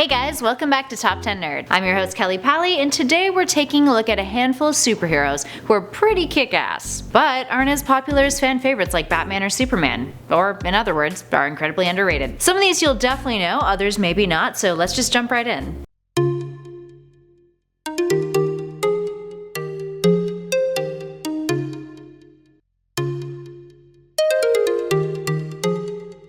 Hey guys, welcome back to Top 10 Nerd. I'm your host Kelly Pally, and today we're taking a look at a handful of superheroes who are pretty kick-ass, but aren't as popular as fan favorites like Batman or Superman, or in other words, are incredibly underrated. Some of these you'll definitely know, others maybe not, so let's just jump right in.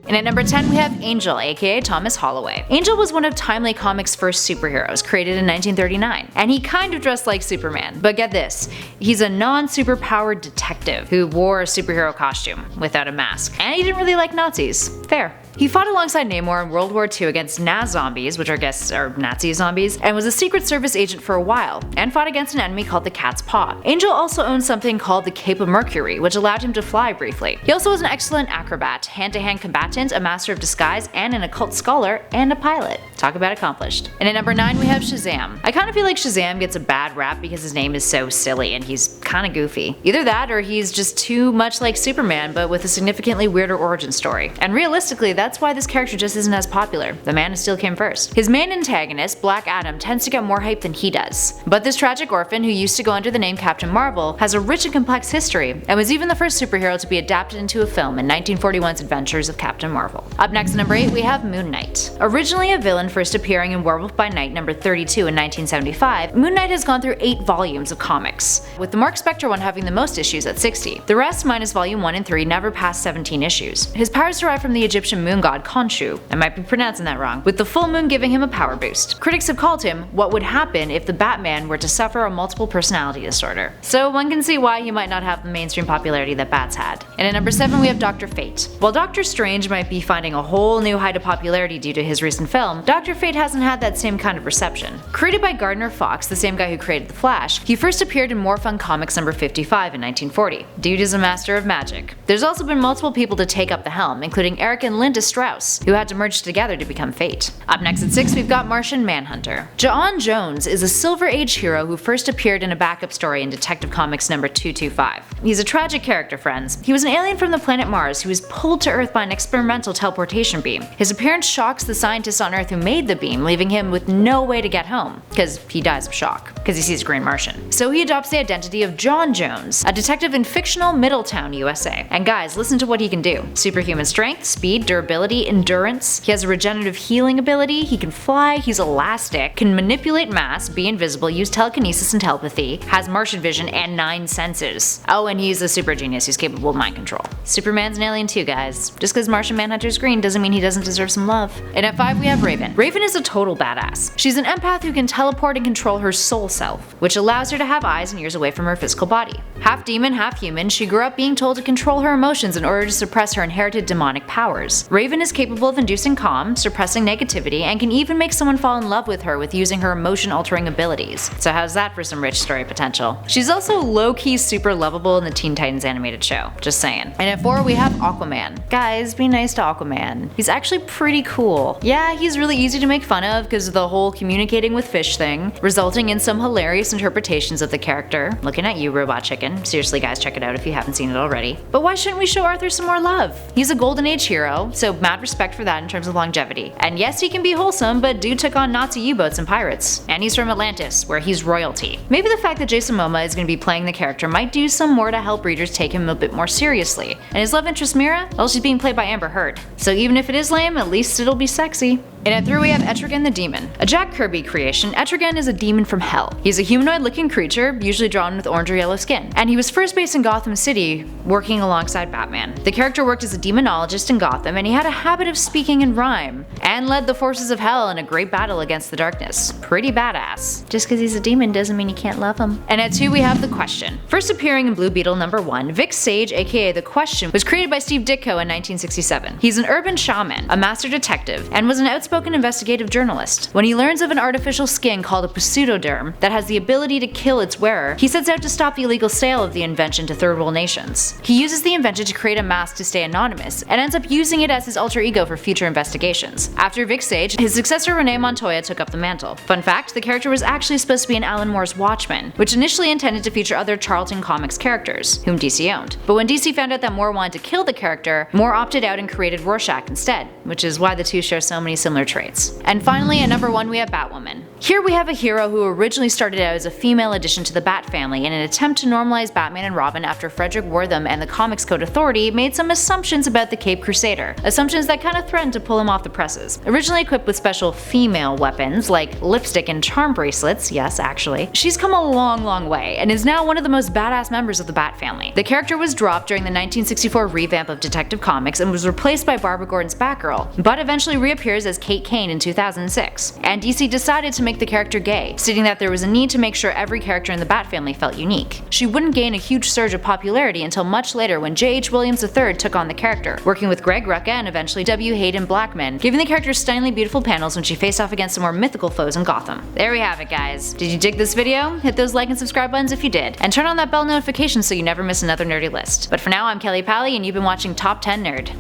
And at number 10 we have Angel, aka Thomas Holloway. Angel was one of Timely Comics' first superheroes, created in 1939, and he kind of dressed like Superman. But get this, he's a non-superpowered detective who wore a superhero costume without a mask, and he didn't really like Nazis. Fair. He fought alongside Namor in World War II against Naz zombies, which I guess are Nazi zombies, and was a Secret Service agent for a while, and fought against an enemy called the Cat's Paw. Angel also owned something called the Cape of Mercury, which allowed him to fly briefly. He also was an excellent acrobat, hand-to-hand combatant, a master of disguise, and an occult scholar, and a pilot. Talk about accomplished. And at number 9 we have Shazam. I kind of feel like Shazam gets a bad rap because his name is so silly and he's kinda goofy. Either that or he's just too much like Superman but with a significantly weirder origin story. And realistically, that's why this character just isn't as popular. The Man of Steel came first. His main antagonist, Black Adam, tends to get more hype than he does. But this tragic orphan, who used to go under the name Captain Marvel, has a rich and complex history, and was even the first superhero to be adapted into a film in 1941's Adventures of Captain Marvel. Up next at number 8 we have Moon Knight. Originally a villain first appearing in Werewolf by Night number 32 in 1975, Moon Knight has gone through 8 volumes of comics, with the Mark Spector one having the most issues at 60. The rest, minus volume 1 and 3, never passed 17 issues. His powers derive from the Egyptian moon god Khonshu, I might be pronouncing that wrong, with the full moon giving him a power boost. Critics have called him what would happen if the Batman were to suffer a multiple personality disorder. So one can see why he might not have the mainstream popularity that Bats had. And at number 7 we have Dr. Fate. While Doctor Strange might be finding a whole new height of popularity due to his recent film, Dr. Fate hasn't had that same kind of reception. Created by Gardner Fox, the same guy who created The Flash, he first appeared in More Fun Comics number 55 in 1940. Dude is a master of magic. There's also been multiple people to take up the helm, including Eric and Linda Strauss, who had to merge together to become Fate. Up next at 6 we've got Martian Manhunter. J'onn J'onzz is a Silver Age hero who first appeared in a backup story in Detective Comics number 225. He's a tragic character, friends. He was an alien from the planet Mars who was pulled to Earth by an experimental teleportation beam. His appearance shocks the scientists on Earth who made the beam, leaving him with no way to get home, because he dies of shock, because he sees Green Martian. So he adopts the identity of J'onn J'onzz, a detective in fictional Middletown, USA. And guys, listen to what he can do. Superhuman strength, speed, durability, endurance. He has a regenerative healing ability, he can fly, he's elastic, can manipulate mass, be invisible, use telekinesis and telepathy, has Martian vision, and 9 senses. Oh, and he's a super genius who's capable of mind control. Superman's an alien too, guys. Just because Martian Manhunter's green doesn't mean he doesn't deserve some love. And at 5 we have Raven. Raven is a total badass. She's an empath who can teleport and control her soul self, which allows her to have eyes and ears away from her physical body. Half demon, half human, she grew up being told to control her emotions in order to suppress her inherited demonic powers. Raven is capable of inducing calm, suppressing negativity, and can even make someone fall in love with her with using her emotion-altering abilities. So how's that for some rich story potential? She's also low-key super lovable in the Teen Titans animated show, just saying. And at 4 we have Aquaman. Guys, be nice to Aquaman. He's actually pretty cool. Yeah, he's really easy to make fun of because of the whole communicating with fish thing, resulting in some hilarious interpretations of the character. Looking at you, Robot Chicken. Seriously guys, check it out if you haven't seen it already. But why shouldn't we show Arthur some more love? He's a Golden Age hero, so mad respect for that in terms of longevity. And yes, he can be wholesome, but dude took on Nazi U-boats and pirates. And he's from Atlantis, where he's royalty. Maybe the fact that Jason Momoa is going to be playing the character might do some more to help readers take him a bit more seriously. And his love interest Mira? Well, she's being played by Amber Heard. So even if it is lame, at least it'll be sexy. And at 3 we have Etrigan the Demon. A Jack Kirby creation, Etrigan is a demon from hell. He's a humanoid-looking creature, usually drawn with orange or yellow skin. And he was first based in Gotham City, working alongside Batman. The character worked as a demonologist in Gotham, and he had a habit of speaking in rhyme, and led the forces of hell in a great battle against the darkness. Pretty badass. Just because he's a demon doesn't mean you can't love him. And at 2 we have The Question. First appearing in Blue Beetle number 1, Vic Sage, aka The Question, was created by Steve Ditko in 1967. He's an urban shaman, a master detective, and was an outspoken investigative journalist. When he learns of an artificial skin called a pseudoderm that has the ability to kill its wearer, he sets out to stop the illegal sale of the invention to third world nations. He uses the invention to create a mask to stay anonymous, and ends up using it as his alter ego for future investigations. After Vic Sage, his successor Renee Montoya took up the mantle. Fun fact, the character was actually supposed to be in Alan Moore's Watchmen, which initially intended to feature other Charlton Comics characters, whom DC owned. But when DC found out that Moore wanted to kill the character, Moore opted out and created Rorschach instead. which is why the two share so many similar traits. And finally, at number 1 we have Batwoman. Here we have a hero who originally started out as a female addition to the Bat family in an attempt to normalize Batman and Robin after Frederick Wortham and the Comics Code Authority made some assumptions about the Caped Crusader, assumptions that kind of threatened to pull him off the presses. Originally equipped with special female weapons like lipstick and charm bracelets, yes actually, she's come a long way and is now one of the most badass members of the Bat family. The character was dropped during the 1964 revamp of Detective Comics and was replaced by Barbara Gordon's Batgirl, but eventually reappears as Kate Kane in 2006. And DC decided to make the character gay, stating that there was a need to make sure every character in the Bat family felt unique. She wouldn't gain a huge surge of popularity until much later when J.H. Williams III took on the character, working with Greg Rucka and eventually W. Hayden Blackman, giving the character stunningly beautiful panels when she faced off against some more mythical foes in Gotham. There we have it, guys. Did you dig this video? Hit those like and subscribe buttons if you did, and turn on that bell notification so you never miss another nerdy list. But for now, I'm Kelly Pally and you've been watching Top 10 Nerd.